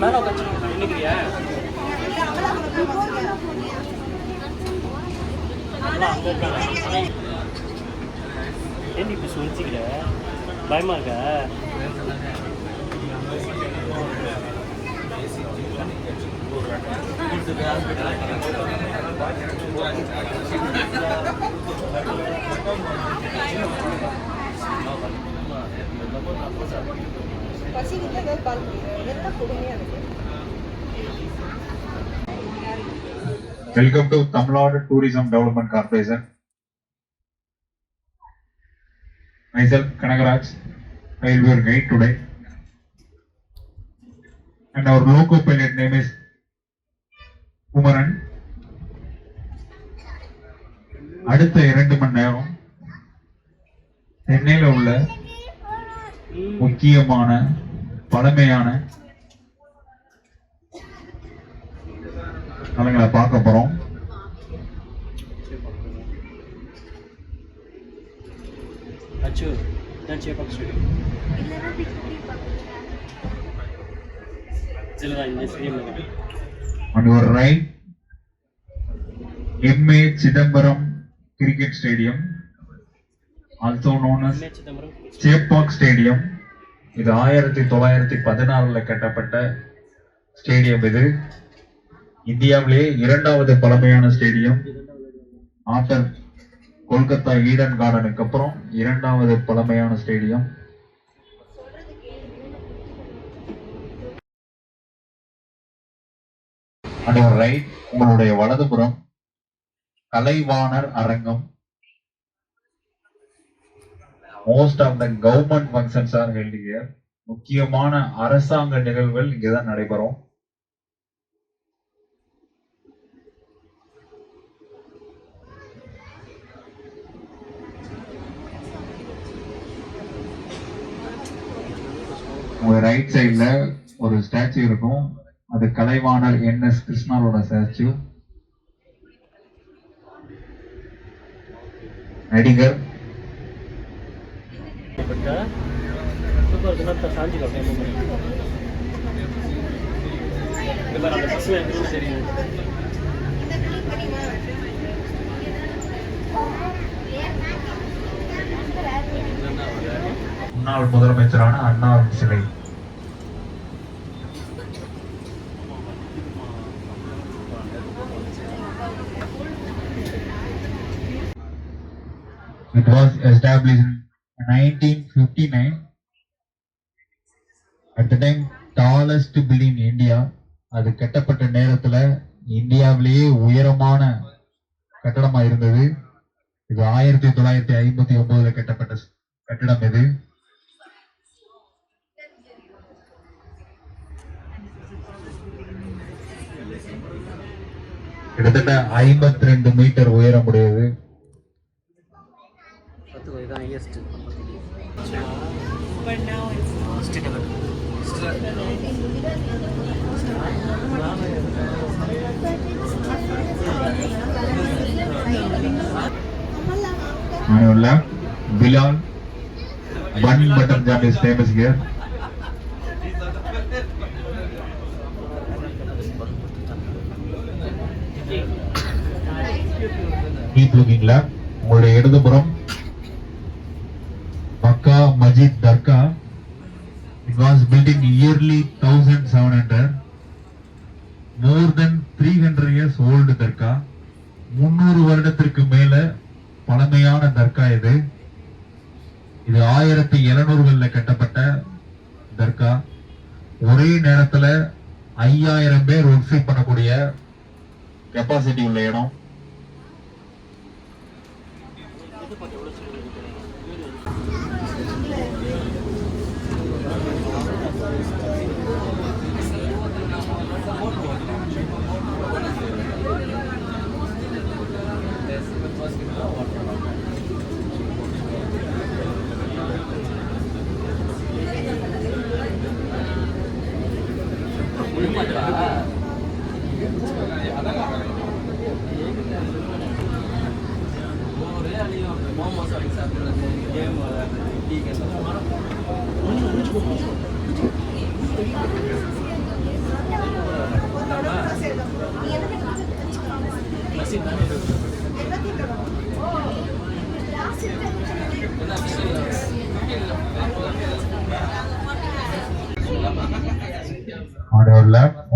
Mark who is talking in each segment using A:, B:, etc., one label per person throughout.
A: Madam நினைக்கிறியா ஏன் இப்படி சொல்லிச்சுக்கிற பயமா இருக்கா
B: Welcome to Tamil Nadu Tourism Development Corporation. Myself Kanagaraj, I will be your guide today. And our local pilot name is Kumaran. அடுத்த 2 மணி நேரம் சென்னையில் உள்ள முக்கியமான பழமையான நலங்களை பார்க்க போறோம். On your right, M.A. Chidambaram Cricket Stadium, also known as Chepauk Stadium. இது 1914 கட்டப்பட்ட ஸ்டேடியம். இது இந்தியாவிலேயே 2வது பழமையான ஸ்டேடியம். ஆஃப்டர் கொல்கத்தா ஈடன் கார்டனுக்கு அப்புறம் 2வது பழமையான ஸ்டேடியம். அண்ட் ரைட், உங்களுடைய வலதுபுறம் Kalaivanar Arangam. Most of the government functions are held here. முக்கியமான அரசாங்க நிகழ்வுகள் இங்கதான் நடைபெறும். உங்க ரைட் சைட்ல ஒரு ஸ்டாச்சு இருக்கும். அது கலைவாணர் NS கிருஷ்ணாரோட ஸ்டாச்சு. நடிகர் முன்னாள் முதலமைச்சரான அண்ணாவின் சிலை. It was established in 1959. At the time, tallest building in India. அது கட்டப்பட்ட நேரத்துல இந்தியாவிலேயே உயரமான கட்டடமா இருந்தது. இது 1959 கட்டப்பட்ட கட்டடம். இது கிட்டத்தட்ட 52 மீட்டர் உயரம் உடையது. On your left, Bilal Bun Butter Jam is famous here. Keep looking left. உங்களுடைய இடதுபுறம் மக்கா மஜித் தர்கா. It was built in yearly 1700. More than 300 years old தர்கா. 300 வருடத்திற்கு மேல பழமையான தர்கா இது. இது 1700களில் கட்டப்பட்ட தர்கா. ஒரே நேரத்துல 5000 பேர் ஒர்க் பண்ணக்கூடிய கெப்பாசிட்டி உள்ள இடம்.
A: இது பார்த்து எவ்வளோ சொல்லி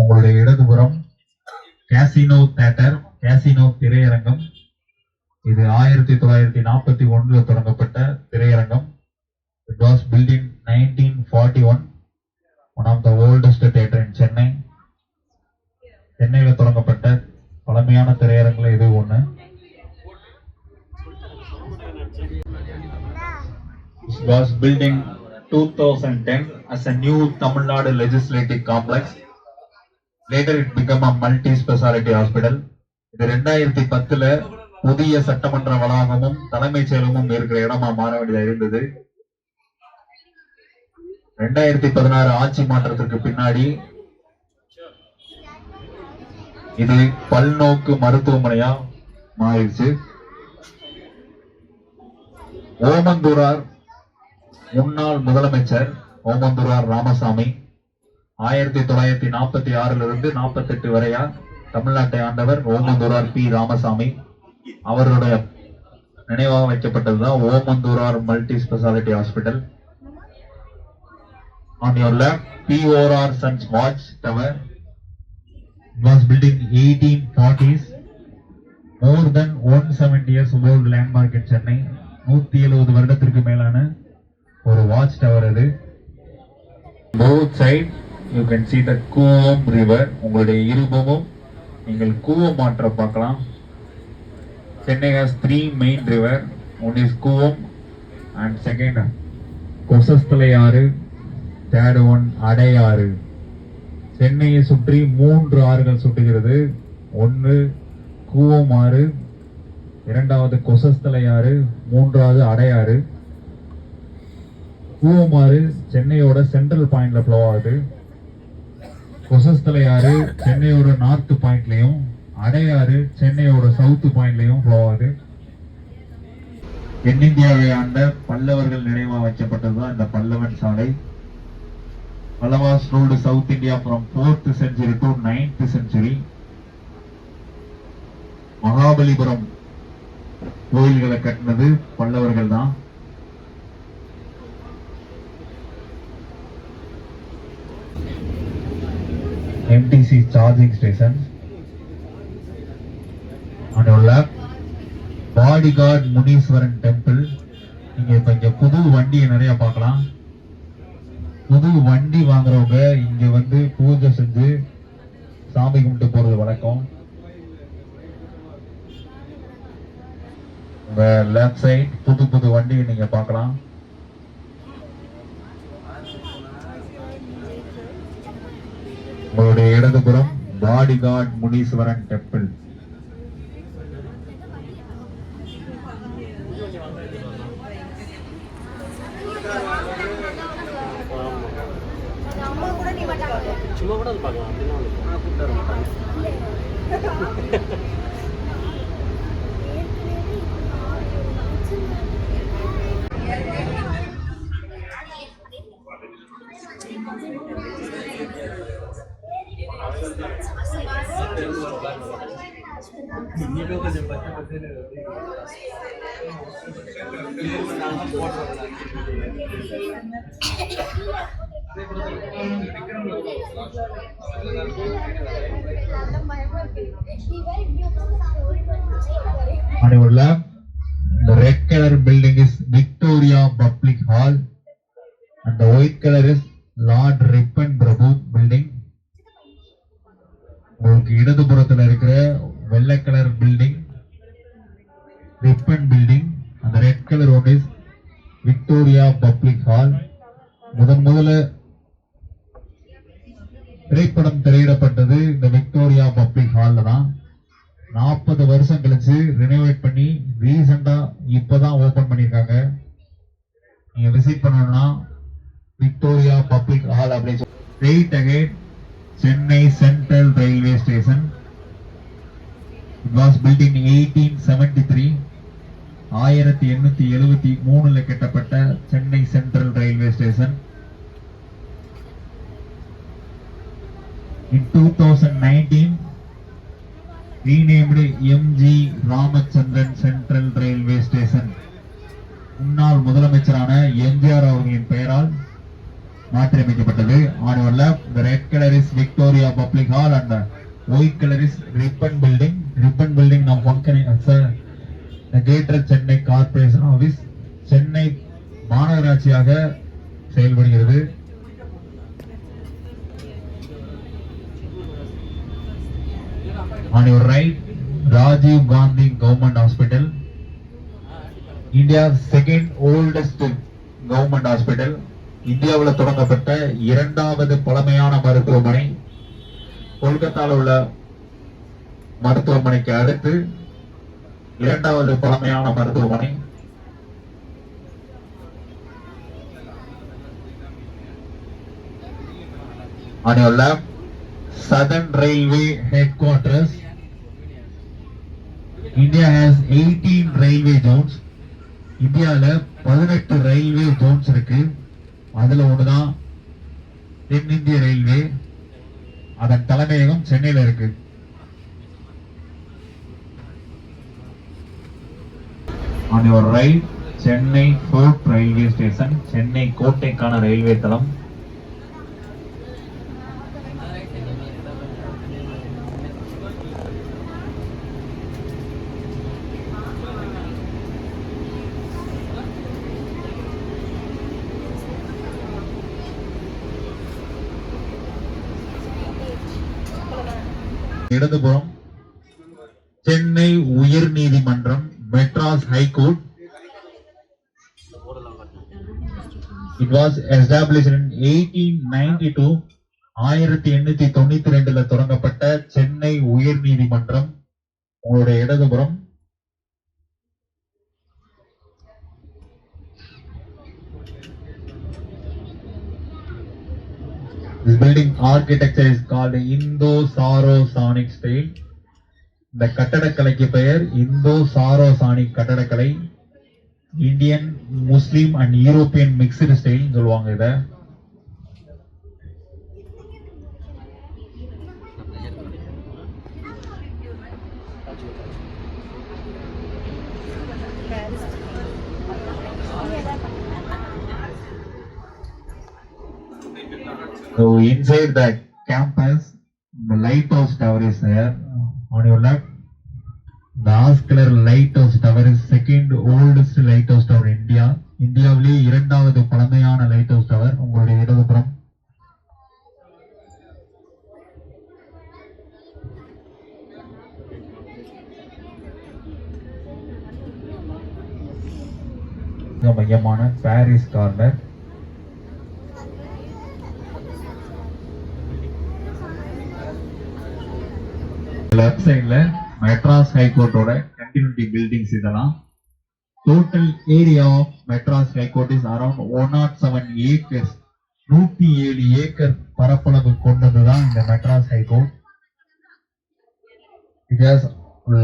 B: உங்களுடைய இடதுபுறம் கேசினோ தியேட்டர், கேசினோ திரையரங்கம். இது 1941 தொடங்கப்பட்ட திரையரங்கம். It was built in 1941. One of the oldest theatre in Chennai. சென்னையில தொடங்கப்பட்ட பழமையான திரையரங்குல இது ஒண்ணு. It was built in 2010 as a new Tamil Nadu Legislative Complex. Later it became a multi-speciality hospital. இது 2010ல புதிய சட்டமன்ற வளாகமும் தலைமைச் செயலகமும் இருக்கிற இடமா மாற வேண்டியதா இருந்தது. 2016 ஆட்சி மாற்றத்திற்கு பின்னாடி இது பல்நோக்கு மருத்துவமனையா மாறிடுச்சு. ஓமந்தூரார் முன்னாள் முதலமைச்சர் ஓமந்தூரார் ராமசாமி 1946 இருந்து 48 வரையா தமிழ்நாட்டை ஆண்டவர் ஓமந்தூரார் பி ராமசாமி. அவருடைய நினைவாக வைக்கப்பட்டதுதான் Omandurar multi speciality hospital. On your left, POR Sons Watch Tower. It was built in 1840s. More than 170 years old landmark in Chennai. 170 வருடத்திற்கு மேலான ஒரு வாட்ச் டவர் அது. Both side you can see the Kuvam river. உங்களுடைய இருபுறமும் நீங்கள் கூவம் ஆற்றை பார்க்கலாம். Chennai has 3 main river. One is Kuvam and second Kosasthalai ஆறு, third one அடையாறு. சென்னையை சுற்றி 3 ஆறுகள் சுட்டுகிறது. ஒன்று கூவம் ஆறு, இரண்டாவது கொசஸ்தலை ஆறு, மூன்றாவது அடையாறு. கூவம் ஆறு சென்னையோட சென்ட்ரல் பாயிண்ட்ல ஃப்ளோ ஆகுது. கொசஸ்தலை ஆறு சென்னையோட நார்த் பாயிண்ட்லயும், அடையாறு சென்னையோட சவுத் பாயிண்ட்லயும் ஃப்ளோ ஆகுது. தென்னிந்தியாவை ஆண்ட பல்லவர்கள் நினைவாக வைக்கப்பட்டதுதான் இந்த பல்லவன் சாலை. Pallavas ruled South India from 4th century to 9th century. Mahabalipuram கோயில்களை கட்டினது பல்லவர்கள் தான். MTC charging stations. On your left, Bodyguard Muneeswaran Temple. நீங்க இப்ப இங்க புது வண்டியை நிறைய பார்க்கலாம். புது வண்டி வாங்குறவங்க இங்க வந்து பூஜை செஞ்சு சாமி கும்பிட்டு போறது வழக்கம். உங்க லெஃப்ட் சைட் புது வண்டியை நீங்க பார்க்கலாம். உங்களுடைய இடதுபுறம் பாடிகார்ட் முனீஸ்வரன் டெம்பிள்.
A: சும்மா கூட அது பார்க்கலாம். On your left, the red color building is Victoria Public Hall and the white color is Lord Ripon Prabhu building. உங்களுக்கு இடதுபுறத்தில் இருக்கிற வெள்ளை கலர் பில்டிங் ரிப்பன் பில்டிங், அந்த color one is Victoria Public Hall. முதல்ல திரைப்படம் திரையிடப்பட்டது இந்த விக்டோரியா பப்ளிக் ஹால்ல தான். 40 வருஷம் கழிச்சு ரினோவேட் பண்ணி ரீசெண்டா இப்பதான் ஓபன் பண்ணிருக்காங்க. நீங்க விசிட் பண்ணணும்னா விக்டோரியா பப்ளிக் ஹால் அப்படின்னு straight again Chennai central railway station. It was built in 1873. 1873 கட்டப்பட்ட Chennai central railway station. In 2019, renamed MG Ramachandran central railway station. முன்னாள் முதலமைச்சரான எம்ஜிஆர் அவர்களின் பெயரால் மாற்றியமைக்கப்பட்டது. On your left, the red color is Victoria Public Hall and the white color is Ribbon Building. Ribbon Building நாம் the Greater Chennai corporation office Chennai மாநகராட்சியாக செயல்படுகிறது. On your right, Rajiv Gandhi Government Hospital, India's second oldest government hospital. இந்தியாவில் தொடங்கப்பட்ட இரண்டாவது பழமையான மருத்துவமனை. கொல்கத்தாவில் உள்ள மருத்துவமனைக்கு அடுத்து இரண்டாவது பழமையான மருத்துவமனை. On your left, Southern Railway Headquarters. India has 18 railway zones. இந்தியால 18 ரயில்வே ஜோன்ஸ் இருக்கு. அதுல ஒண்ணுதான் தென்னிந்திய ரயில்வே. அதன் தலைமையகம் சென்னையில இருக்கு. On your right, Chennai Fort railway station, Chennai கோட்டைக்கான ரயில்வே தளம். இடதுபுறம் சென்னை உயர் நீதிமன்றம், Madras high court. It was established in 1892. 1892 தொடங்கப்பட்ட சென்னை உயர் நீதிமன்றம் உங்களுடைய இடதுபுறம். This building architecture is called Indo-Saracenic style. இந்த கட்டடக்கலைக்கு பெயர் இந்தோ-சாரோசானிக் கட்டடக்கலை. Indian, Muslim and European mixed style சொல்லுவாங்க இத. So inside the campus, the lighthouse tower is there. On your left, the Oscar lighthouse tower is second oldest lighthouse tower in India. இந்தியாவிலே இரண்டாவது பழமையான lighthouse tower உங்களுடைய இடதுபுறம். மையமான Paris corner. Left சைட்ல மெட்ராஸ் ஹைகோர்ட்டோட கண்டினியூட்டி பில்டிங்ஸ் இதெல்லாம். Total area of Madras high court is around 107 acres. 107 acre பரப்பளவு கொண்டதுதான் இந்த Madras high court. It has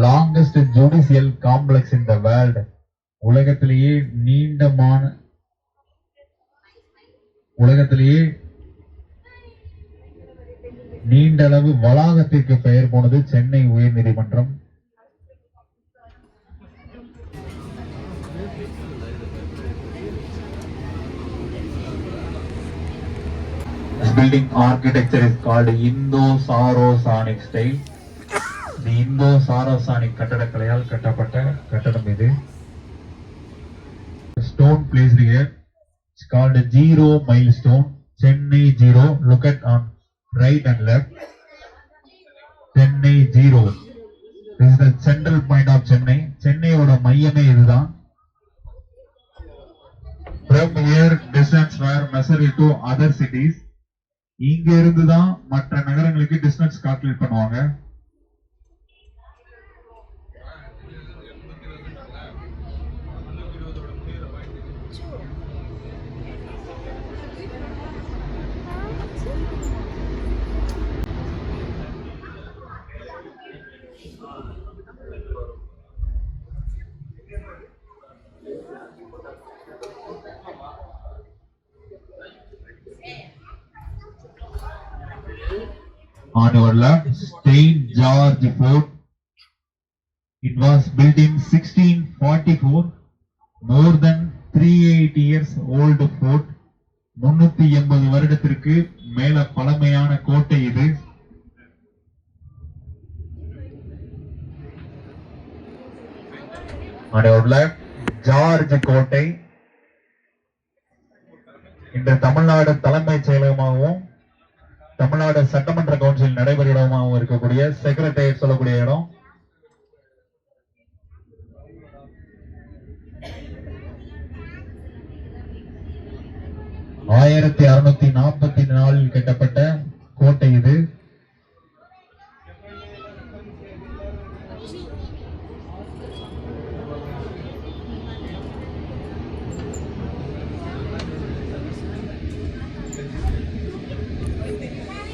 A: longest judicial complex in the world. உலகத்திலேயே நீண்டளவு வளாகத்திற்கு பெயர் போனது சென்னை உயர் நீதிமன்றம். This building architecture is called Indo-Saracenic style. இந்த இந்தோ-சாரோசானிக் கட்டடக்கலையால் கட்டப்பட்ட கட்டடம் இது. Stone placed here. It's called Zero Milestone. Chennai Zero. Look at on right and left. Chennai Zero. This is the central point of Chennai. சென்னையோட மையமே இதுதான். From here distance were measured to other cities. இங்க இருந்து தான் மற்ற நகரங்களுக்கு distance calculate பண்ணுவாங்க. On your left, St. George Fort. It was built in 1644. More than 380 years old fort. 380 வருடத்திற்கு மேல பழமையான கோட்டை இது. On your left, ஜார்ஜ் கோட்டை. இந்த தமிழ்நாடு தலைமைச் செயலகமாகவும் தமிழ்நாடு சட்டமன்ற கவுன்சில் நடைபெற இடமாகவும் இருக்கக்கூடிய செக்ரட்டரியேட் சொல்லக்கூடிய இடம். ஆயிரத்தி 644 கட்டப்பட்ட கோட்டை இது.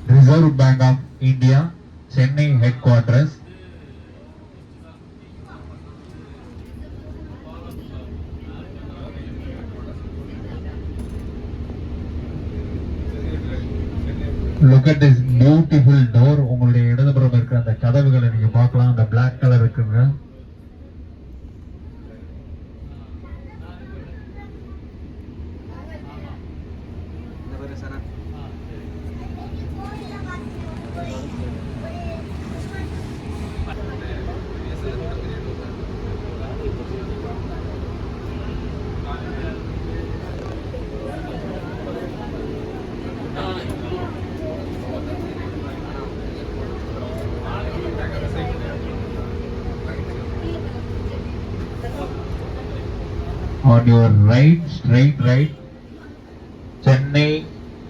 A: Reserve Bank of India, Chennai headquarters. Look at this beautiful door. உங்களுடைய இடதுபுறம் இருக்கிற அந்த கதவுகளை நீங்க பார்க்கலாம். அந்த black கலர் இருக்குங்க. On your right, straight right, Chennai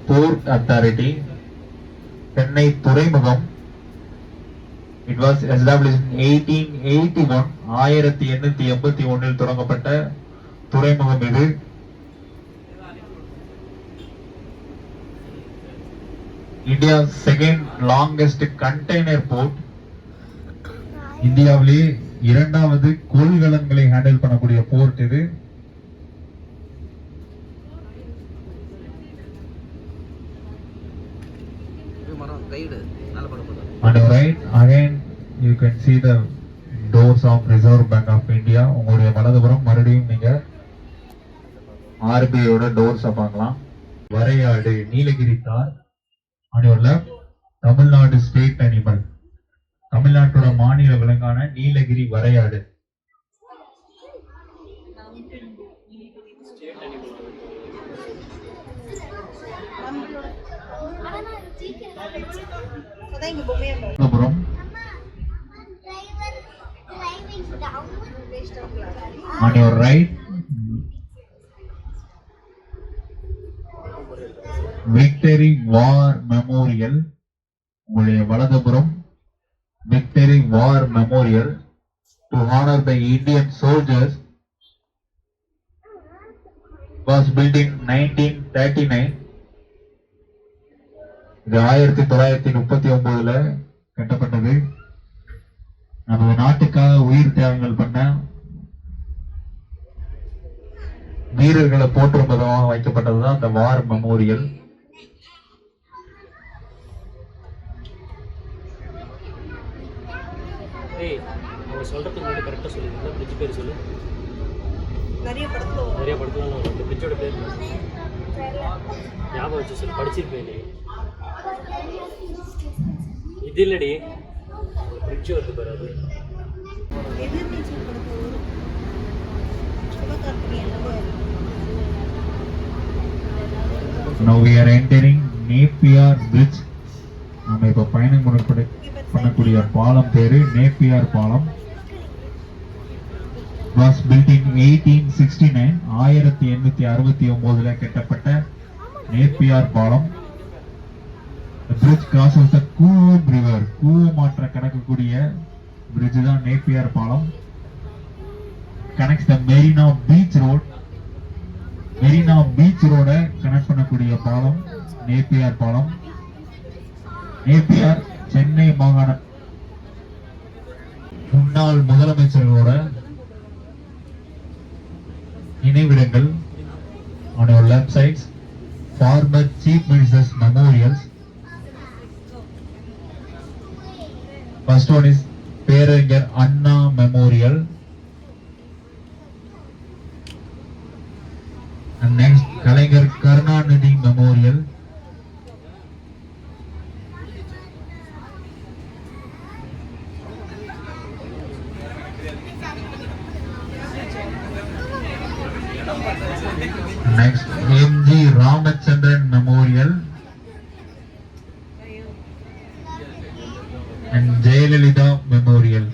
A: Port Authority, Chennai துறைமுகம். It was established in 1881. 1881 தொடங்கப்பட்ட துறைமுகம் இது. India's second longest container port. இந்தியாவிலே இரண்டாவது கொள்கலன்களை ஹேண்டில் பண்ணக்கூடிய போர்ட் இது. On the right, again you can see the doors of Reserve Bank of India. உங்களுடைய வலதுபுறம் மறுபடியும் நீங்க RBI ஓட டோர்ஸ் பார்க்கலாம். வரையாடு நீலகிரி தார். On your left, Tamil Nadu state animal. தமிழ்நாட்டோட மாநில விலங்கான Nilgiri வரையாடு. On your right, Victory War Memorial. உங்களுடைய வலதுபுறம் Victory War Memorial to honor the Indian soldiers was built in 1939. இது 1939 கட்டப்பட்டது. நமது நாட்டுக்காக உயிர் தியாகங்கள் பண்ண வீரர்களை போற்றும் விதமாக வைக்கப்பட்டதுதான் இந்த வார் மெமோரியல்.
C: சொல்றதுக்கு முன்னாடி கரெக்டா சொல்லுங்க. பிரிட்ஜ் பேர் சொல்லு. நிறைய படத்துல இந்த பிரிட்ஜோட பேர் ஞாபகம் வச்சு சொல்லு. படிச்சிருப்பேன் நீ. இது இல்லடி பிரிட்ஜ் வருது பாரு. அது Now we are entering Napier Bridge. நாம இப்ப பயணம் பண்ணக்கூடிய பாலம் பேரு நேப்பியார் பாலம்.
A: was built in 1869 1869 கட்டப்பட்ட நேப்பியார் பாலம். The bridge crosses the Coombe River. Cooum ஆற்றை கடக்கக்கூடிய bridge தான் நேப்பியார் பாலம். Connects the Marina Beach Road. Marina beach ரோட கனெக்ட் பண்ணக்கூடிய பாலம் நேப்பியார் பாலம். நேப்பியார் சென்னை மாகாண முன்னாள் முதலமைச்சர்களோட நினைவிடங்கள். on your left sides former chief ministers memorials. First one is Perarignar Anna memorial. And next Kalaignar Karunanidhi memorial. Next MG Ramachandran memorial and Jayalalithaa memorial.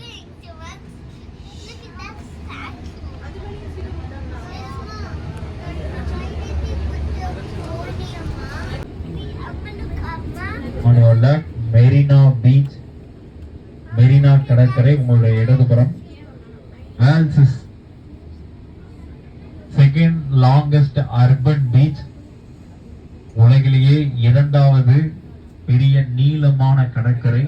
A: On your left Marina beach, Marina கடற்கரை உங்களுடைய இடதுபுறம். Also is second longest urban beach, உலகிலேயே இரண்டாவது பெரிய நீளமான கடற்கரை.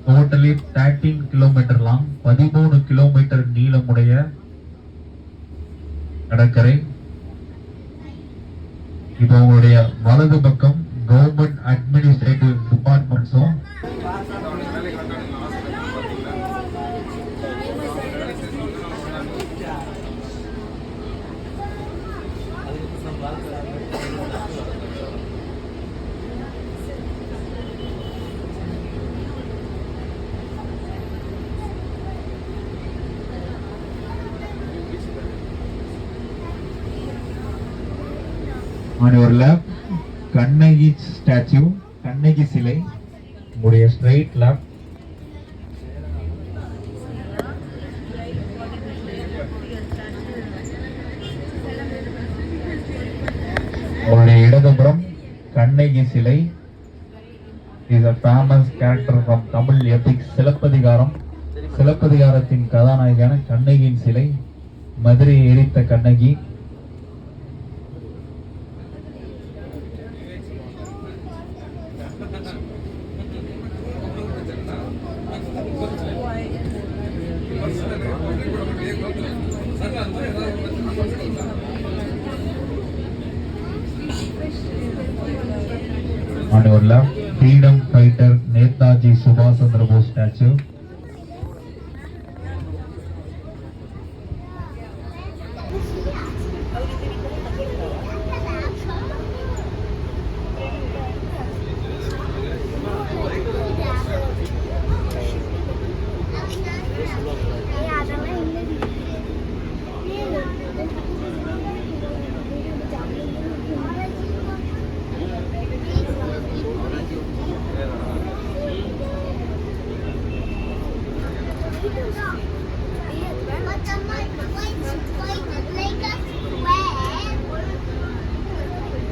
A: டோட்டலி 13 கிலோமீட்டர் லாங், 13 கிலோமீட்டர் நீளமுடைய கடற்கரை. இப்போ உங்களுடைய வலது பக்கம் கவர்மெண்ட் அட்மினிஸ்ட்ரேட்டிவ் டிபார்ட்மெண்ட்ஸும் on your left Kannagi statue, Kannagi சிலை உங்களுடைய ஸ்ட்ரைட் லெஃப்ட். உங்களுடைய இடதுபுறம் கண்ணகி சிலை is a famous character from Tamil epic Silappatikaram. சிலப்பதிகாரத்தின் கதாநாயகியான கண்ணகியின் சிலை, மதுரையை எரித்த Kannagi. On your left, freedom fighter Netaji Subhash Chandra Bose statue.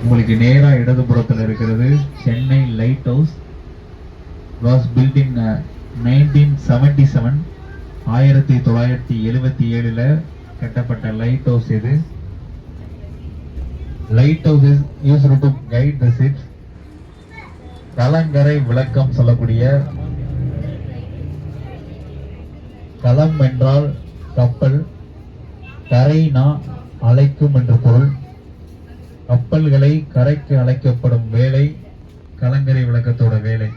A: உங்களுக்கு நேரா இடதுபுறத்தில் இருக்கிறது Chennai light house. was built in 1977 1977 கட்டப்பட்ட லைட் ஹவுஸ் இது. Light house is used to guide the ships. கலங்கரை விளக்கம் சொல்லக்கூடிய, களம் என்றால் கப்பல், கரைனா அழைக்கும் என்று பொருள். கப்பல்களை கரைக்கு அழைக்கப்படும் வேலை கலங்கரை விளக்கத்தோட வேலை.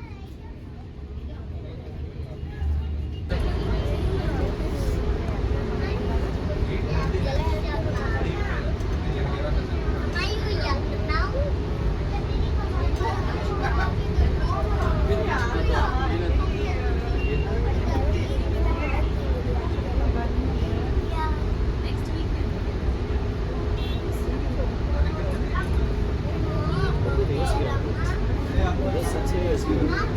C: Such a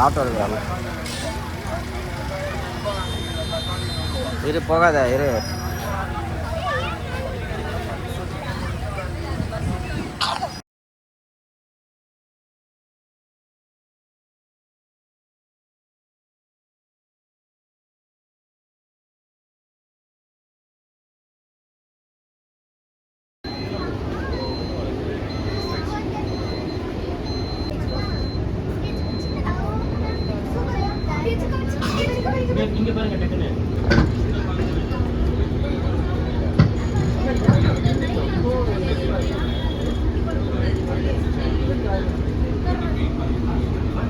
D: ஆட்டோ இருக்கிறாங்க. இரு போகாத இரு.
C: இங்க பாருங்க டக்குன்னு.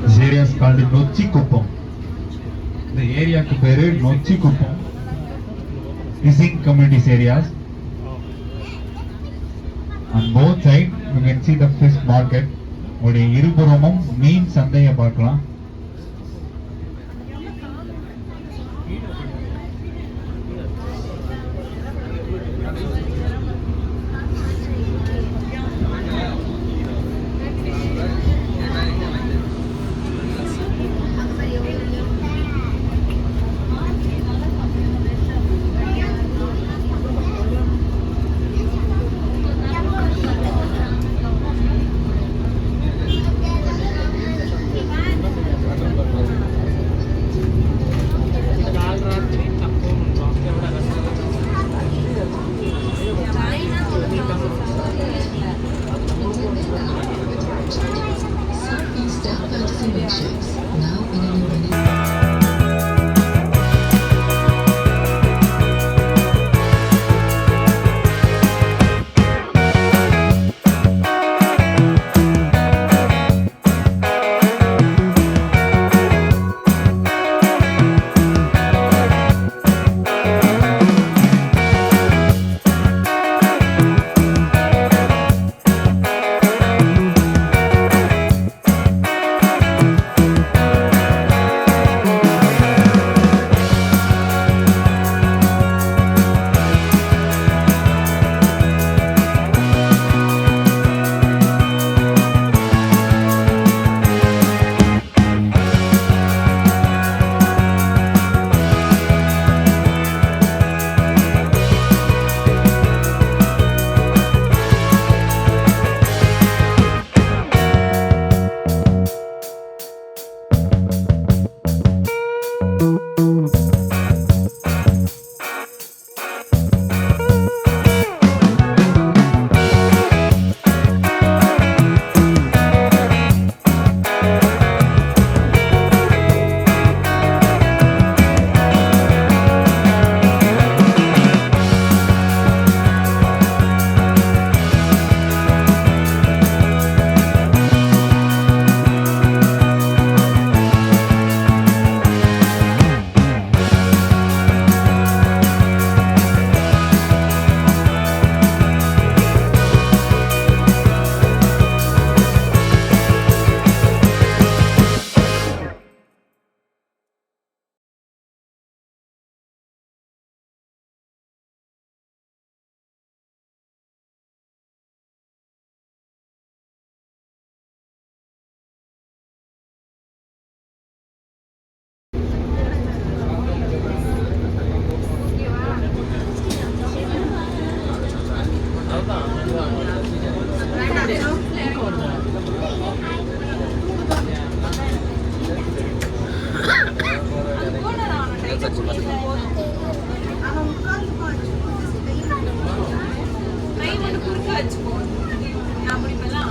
A: This area is called Nochikuppam. இந்த ஏரியாக்கு பேரு Nochikuppam. Fishing communities areas. On both sides you can see the fish market. உடைய இருபுறமும் மீன் சந்தையை பார்க்கலாம்.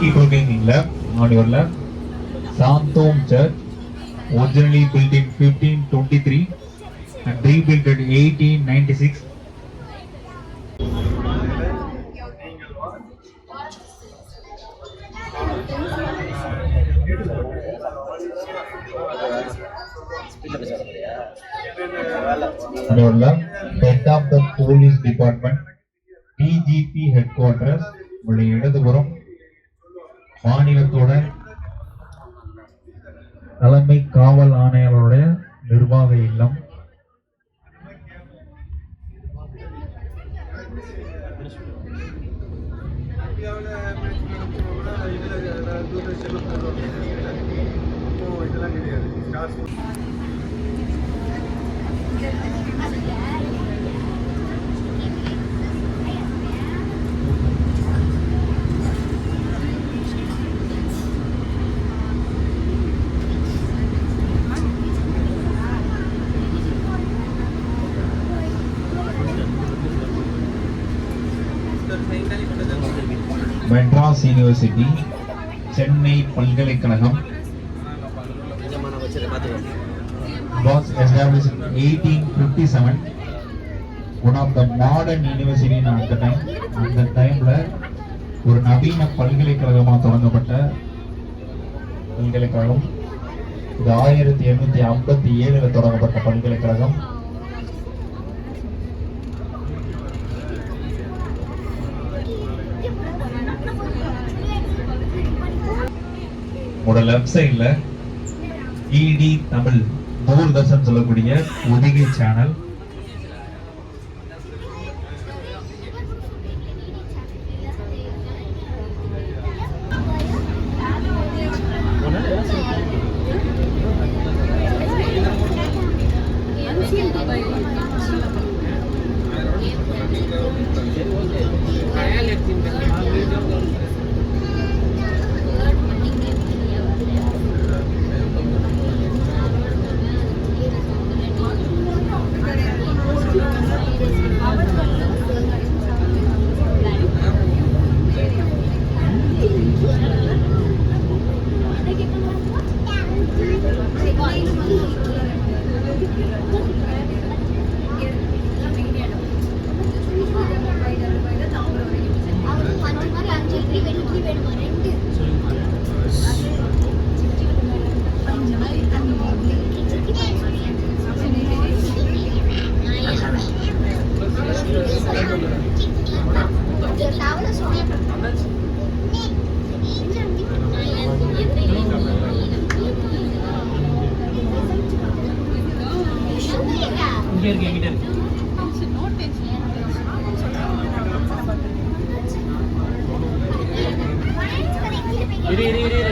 A: Keep looking left, on your left. Santom Church, originally built in 1523 and rebuilt in 1896. On your left, head of the police department, DGP headquarters. உடைய இடதுபுறம் மாநிலத்தோட தலைமை காவல் ஆணையாளருடைய நிர்வாக இல்லம். மெட்ராஸ் யூனிவர்சிட்டி, சென்னை பல்கலைக்கழகம் was established in 1857. One of the modern university at the time. அந்த டைம்ல ஒரு நவீன பல்கலைக்கழகமாக தொடங்கப்பட்ட பல்கலைக்கழகம் இது 1857 தொடங்கப்பட்ட பல்கலைக்கழகம். உங்களோட லெஃப்ட் சைட்ல டிடி தமிழ் தூர்தர்ஷன் சொல்லக்கூடிய ஒதிகை சேனல்,
C: இங்கே இருக்கு எங்கிட்ட இருக்கு. இரு இரு இரு